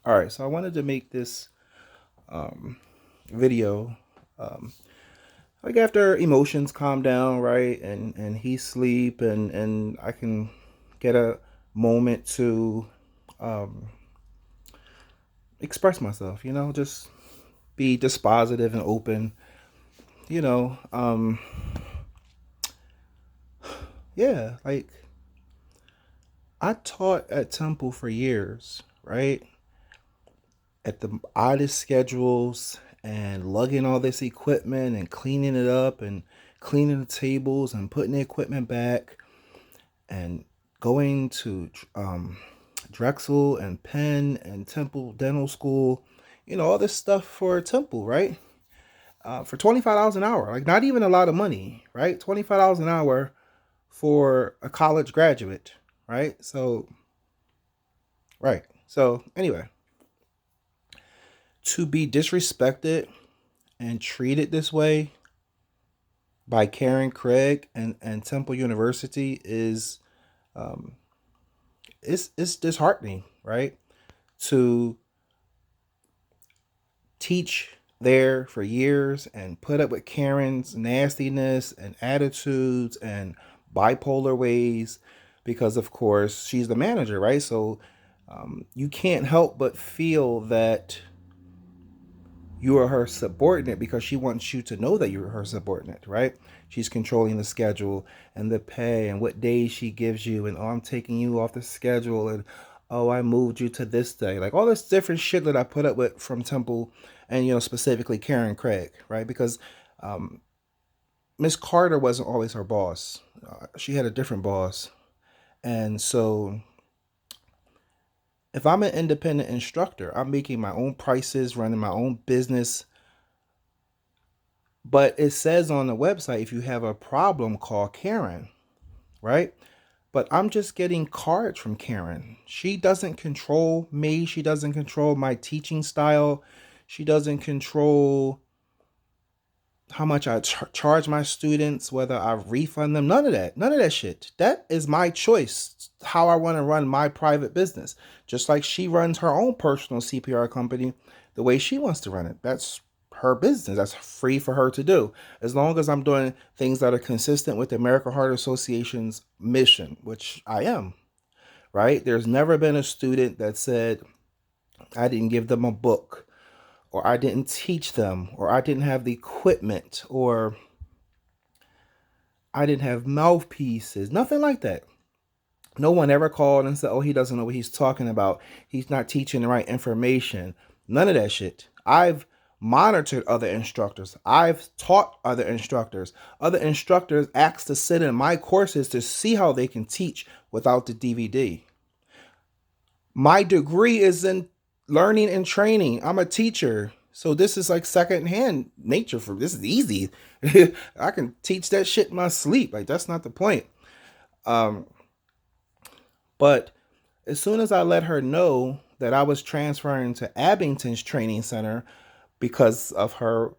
All right, so I wanted to make this video like after emotions calm down, right, and he sleep, and I can get a moment to um, express myself. Just be dispositive and open. You know, um, yeah, like I taught at Temple for years, right? At the oddest schedules and lugging all this equipment and cleaning it up and cleaning the tables and putting the equipment back and going to Drexel and Penn and Temple Dental School, all this stuff for Temple, right? For $25 an hour, like not even a lot of money, right? $25 an hour for a college graduate, right? So anyway, to be disrespected and treated this way by Karen Craig and Temple University is um, it's disheartening, right? To teach there for years and put up with Karen's nastiness and attitudes and bipolar ways because, of course, she's the manager, right? So you can't help but feel that you are her subordinate because she wants you to know that you're her subordinate, right? She's controlling the schedule and the pay and what days she gives you, and oh, I'm taking you off the schedule, and oh, I moved you to this day, like all this different shit that I put up with from Temple, and specifically Karen Craig, right? Because um, Miss Carter wasn't always her boss; she had a different boss, and so if I'm an independent instructor, I'm making my own prices, running my own business. But it says on the website, if you have a problem, call Karen, right? But I'm just getting cards from Karen. She doesn't control me. She doesn't control my teaching style. She doesn't control how much I charge my students, whether I refund them. None of that. None of that shit. That is my choice, how I want to run my private business. Just like she runs her own personal CPR company the way she wants to run it. That's her business. That's free for her to do. As long as I'm doing things that are consistent with the American Heart Association's mission, which I am, right? There's never been a student that said, I didn't give them a book, or I didn't teach them, or I didn't have the equipment, or I didn't have mouthpieces. Nothing like that. No one ever called and said, oh, he doesn't know what he's talking about. He's not teaching the right information. None of that shit. I've monitored other instructors. I've taught other instructors. Other instructors asked to sit in my courses to see how they can teach without the DVD. My degree is in learning and training. I'm a teacher. So this is like secondhand nature for this is easy. I can teach that shit in my sleep. Like that's not the point. Um, but as soon as I let her know that I was transferring to Abington's training center because of her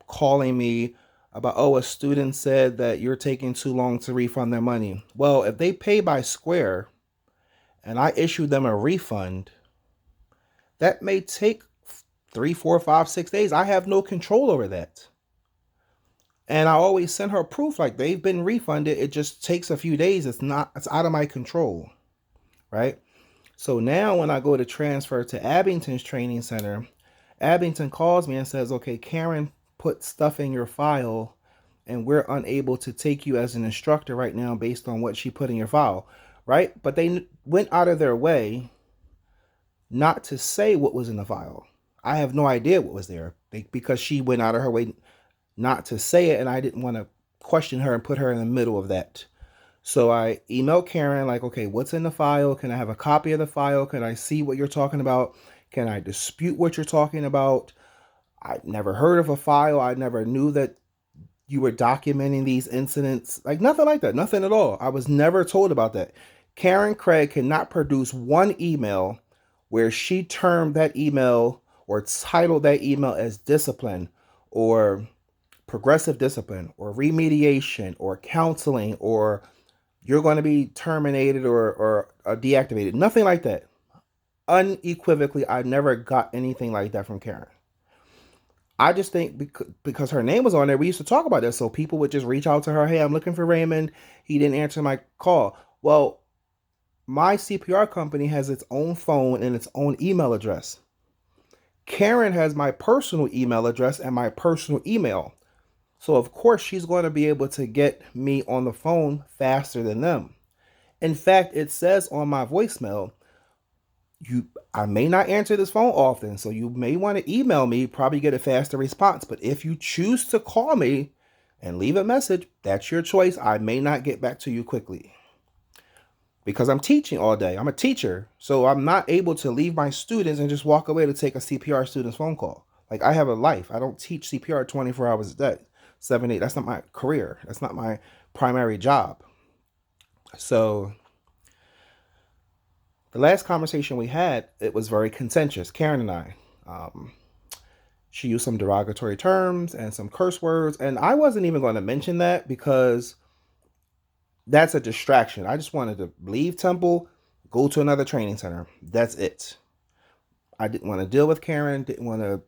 calling me about, oh, a student said that you're taking too long to refund their money. Well, if they pay by Square and I issue them a refund, that may take 3, 4, 5, 6 days. I have no control over that. And I always send her proof like they've been refunded. It just takes a few days. It's out of my control, right? So now when I go to transfer to Abington's training center, Abington calls me and says, okay, Karen put stuff in your file and we're unable to take you as an instructor right now based on what she put in your file, right? But they went out of their way not to say what was in the file. I have no idea what was there because she went out of her way not to say it, and I didn't want to question her and put her in the middle of that. So I emailed Karen like, okay, what's in the file? Can I have a copy of the file? Can I see what you're talking about? Can I dispute what you're talking about? I never heard of a file. I never knew that you were documenting these incidents. Like nothing like that. Nothing at all. I was never told about that. Karen Craig cannot produce one email where she termed that email or titled that email as discipline or progressive discipline or remediation or counseling or you're going to be terminated or deactivated. Nothing like that. unequivocally, I never got anything like that from Karen. I just think because her name was on there, we used to talk about this. So people would just reach out to her, hey, I'm looking for Raymond. He didn't answer my call. Well, my CPR company has its own phone and its own email address. Karen has my personal email address and my personal email. So, of course, she's going to be able to get me on the phone faster than them. In fact, it says on my voicemail, I may not answer this phone often, so you may want to email me, probably get a faster response. But if you choose to call me and leave a message, that's your choice. I may not get back to you quickly because I'm teaching all day. I'm a teacher, so I'm not able to leave my students and just walk away to take a CPR student's phone call. Like, I have a life. I don't teach CPR 24 hours a day, 7, 8. That's not my career. That's not my primary job. So the last conversation we had, it was very contentious, Karen and I. She used some derogatory terms and some curse words, and I wasn't even going to mention that because that's a distraction. I just wanted to leave Temple, go to another training center. That's it. I didn't want to deal with Karen, didn't want to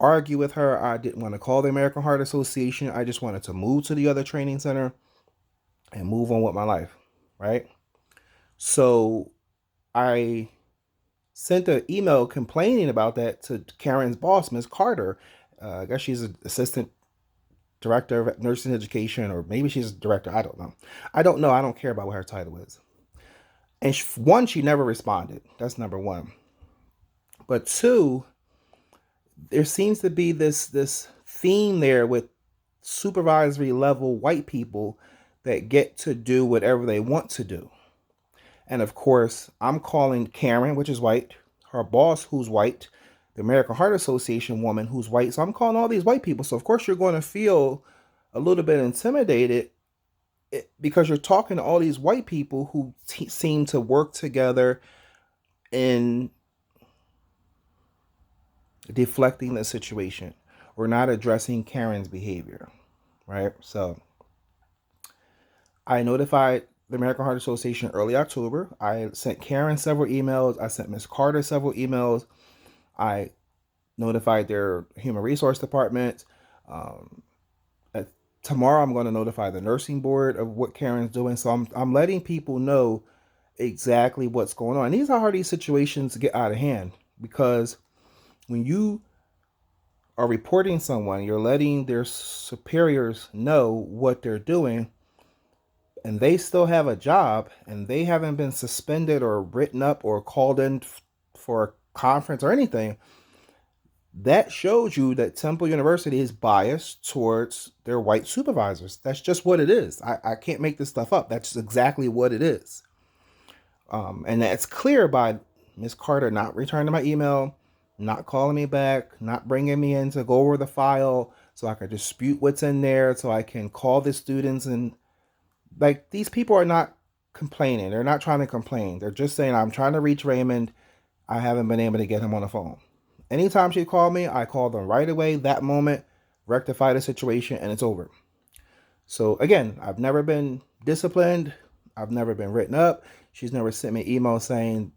argue with her. I didn't want to call the American Heart Association. I just wanted to move to the other training center and move on with my life, right? So I sent an email complaining about that to Karen's boss, Ms. Carter. I guess she's an assistant director of nursing education, or maybe she's a director. I don't know. I don't care about what her title is. And she never responded. That's number one. But two, there seems to be this theme there with supervisory level white people that get to do whatever they want to do. And of course, I'm calling Karen, which is white, her boss, who's white, the American Heart Association woman, who's white. So I'm calling all these white people. So of course, you're going to feel a little bit intimidated because you're talking to all these white people who seem to work together in deflecting the situation or not addressing Karen's behavior, right? So I notified the American Heart Association early October. I sent Karen several emails. I sent Ms. Carter several emails. I notified their human resource department. Tomorrow I'm going to notify the nursing board of what Karen's doing. So I'm letting people know exactly what's going on. And these are how these situations get out of hand, because when you are reporting someone, you're letting their superiors know what they're doing, and they still have a job, and they haven't been suspended or written up or called in for a conference or anything. That shows you that Temple University is biased towards their white supervisors. That's just what it is. I can't make this stuff up. That's exactly what it is. And that's clear by Ms. Carter not returning my email, not calling me back, not bringing me in to go over the file so I can dispute what's in there, so I can call the students. And like, these people are not complaining. They're not trying to complain. They're just saying, I'm trying to reach Raymond. I haven't been able to get him on the phone. Anytime she called me, I called them right away, that moment, rectify the situation, and it's over. So again, I've never been disciplined. I've never been written up. She's never sent me emails saying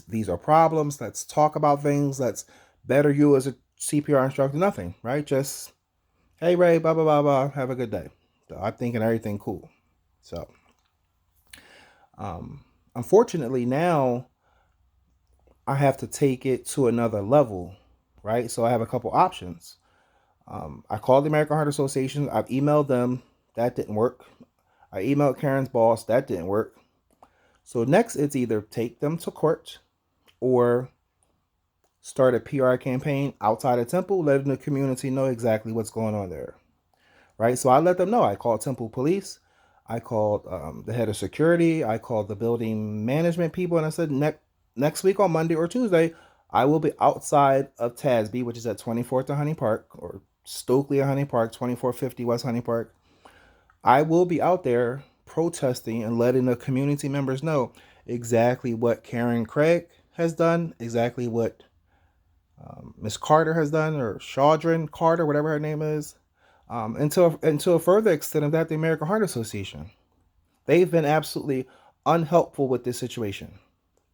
these are problems. Let's talk about things. Let's better you as a CPR instructor. Nothing, right? Just, hey, Ray, blah, blah, blah, blah. Have a good day. So I'm thinking everything cool. So, unfortunately now I have to take it to another level, right? So I have a couple options. I called the American Heart Association. I've emailed them. That didn't work. I emailed Karen's boss. That didn't work. So next, it's either take them to court or start a PR campaign outside of Temple, letting the community know exactly what's going on there, right? So I let them know. I called Temple Police. I called the head of security. I called the building management people, and I said, next week on Monday or Tuesday, I will be outside of TASB, which is at 24th to Honey Park, or Stokely at Honey Park, 2450 West Honey Park. I will be out there protesting and letting the community members know exactly what Karen Craig has done, exactly what Miss Carter has done, or Chaudron Carter, whatever her name is, until a further extent of that, the American Heart Association. They've been absolutely unhelpful with this situation,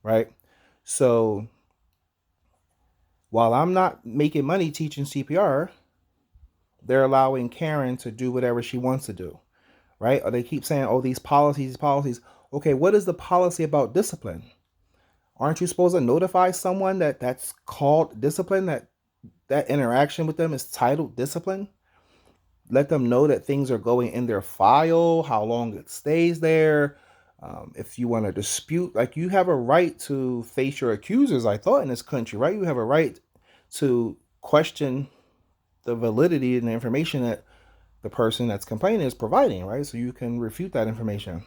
right? So while I'm not making money teaching CPR, they're allowing Karen to do whatever she wants to do, right? Or they keep saying, oh, these policies. Okay, what is the policy about discipline? Aren't you supposed to notify someone that that's called discipline, that interaction with them is titled discipline? Let them know that things are going in their file, how long it stays there. If you want to dispute, like, you have a right to face your accusers, I thought, in this country, right? You have a right to question the validity and the information that the person that's complaining is providing, right? So you can refute that information.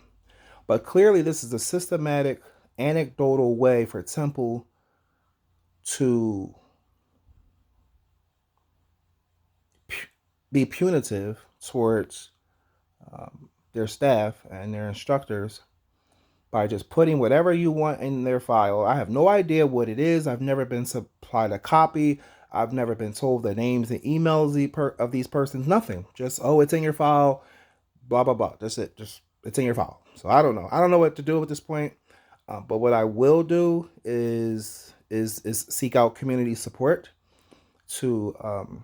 But clearly, this is a systematic, anecdotal way for Temple to be punitive towards their staff and their instructors by just putting whatever you want in their file. I have no idea what it is. I've never been supplied a copy. I've never been told the names and emails of these persons. Nothing. Just, oh, it's in your file. Blah blah blah. That's it. Just, it's in your file. So I don't know. I don't know what to do at this point. But what I will do is seek out community support to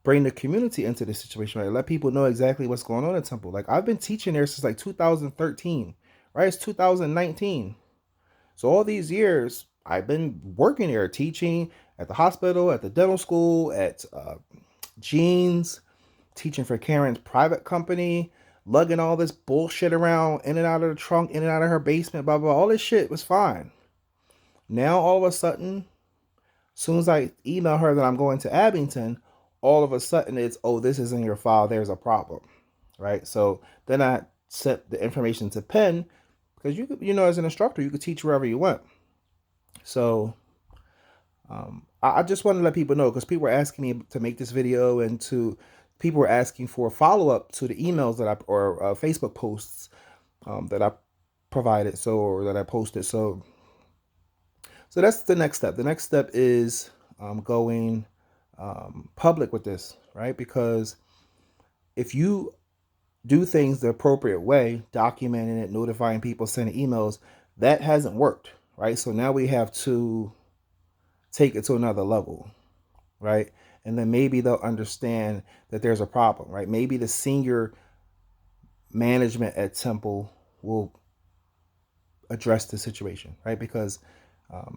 bring the community into this situation, right? Let people know exactly what's going on at Temple. Like, I've been teaching there since like 2013, right? It's 2019. So all these years, I've been working there, teaching at the hospital, at the dental school, at Jeans, teaching for Karen's private company, lugging all this bullshit around in and out of the trunk, in and out of her basement, blah, blah. All this shit was fine. Now, all of a sudden, as soon as I email her that I'm going to Abington, all of a sudden it's, oh, this is in your file, there's a problem, right? So then I set the information to Penn, because you could, as an instructor, you could teach wherever you want. So I just want to let people know, because people were asking me to make this video, and people were asking for a follow-up to the emails that or Facebook posts that I provided, or that I posted. So that's the next step. The next step is going public with this, right? Because if you do things the appropriate way, documenting it, notifying people, sending emails, that hasn't worked, right? So now we have to take it to another level, right? And then maybe they'll understand that there's a problem, right? Maybe the senior management at Temple will address the situation, right? Because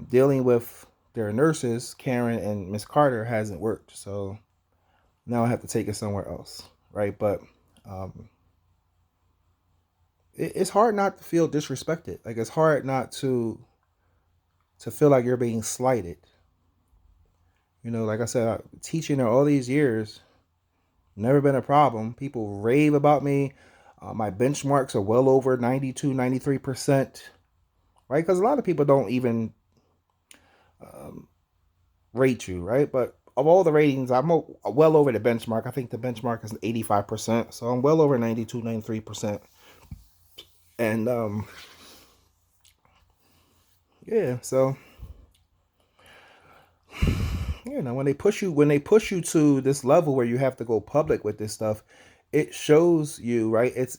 dealing with their nurses, Karen and Miss Carter, hasn't worked. So now I have to take it somewhere else, right? But it's hard not to feel disrespected. Like, it's hard not to feel like you're being slighted. Like I said, teaching her all these years, never been a problem. People rave about me. My benchmarks are well over 92, 93%, right? Because a lot of people don't even rate you, right? But of all the ratings, I'm well over the benchmark. I think the benchmark is 85%. So I'm well over 92, 93%. And yeah, so when they push you to this level where you have to go public with this stuff, it shows you, right? It's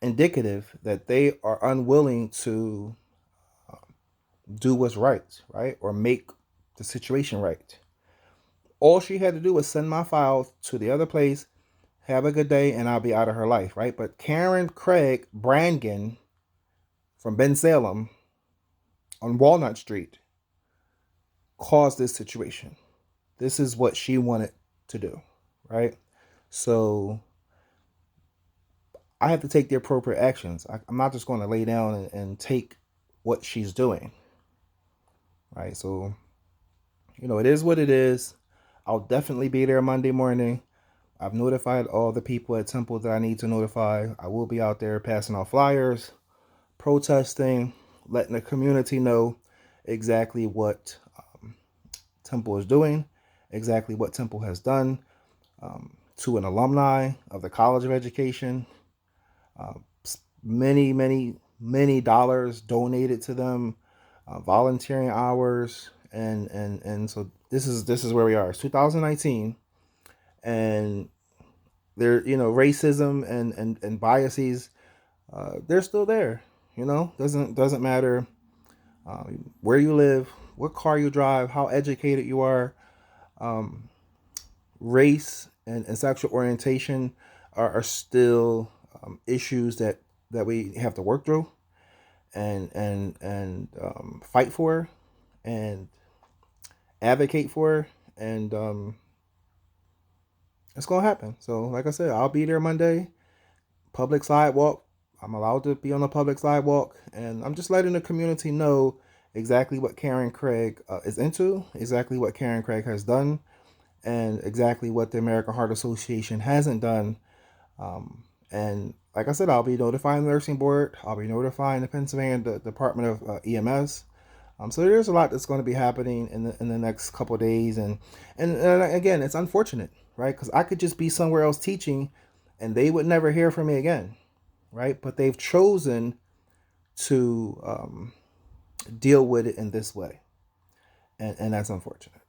indicative that they are unwilling to do what's right, or make the situation right. All she had to do was send my file to the other place, have a good day, and I'll be out of her life, right? But Karen Craig Brangan from Ben Salem on Walnut Street caused this situation. This is what she wanted to do, right? So I have to take the appropriate actions. I'm not just going to lay down and take what she's doing, right? So, it is what it is. I'll definitely be there Monday morning. I've notified all the people at Temple that I need to notify. I will be out there passing out flyers, protesting, letting the community know exactly what Temple is doing, exactly what Temple has done to an alumni of the College of Education. Many dollars donated to them, volunteering hours, and so this is where we are. It's 2019, and there, racism and biases, they're still there. You know, doesn't matter where you live, what car you drive, how educated you are. Race and sexual orientation are still issues that we have to work through and fight for and advocate for, and it's gonna happen. So, like I said, I'll be there Monday. Public sidewalk. I'm allowed to be on the public sidewalk, and I'm just letting the community know exactly what Karen Craig is into, exactly what Karen Craig has done, and exactly what the American Heart Association hasn't done. And like I said, I'll be notifying the nursing board. I'll be notifying the Pennsylvania Department of EMS. So there's a lot that's going to be happening in the next couple of days, and again, it's unfortunate, right? Because I could just be somewhere else teaching, and they would never hear from me again, right? But they've chosen to deal with it in this way, and that's unfortunate.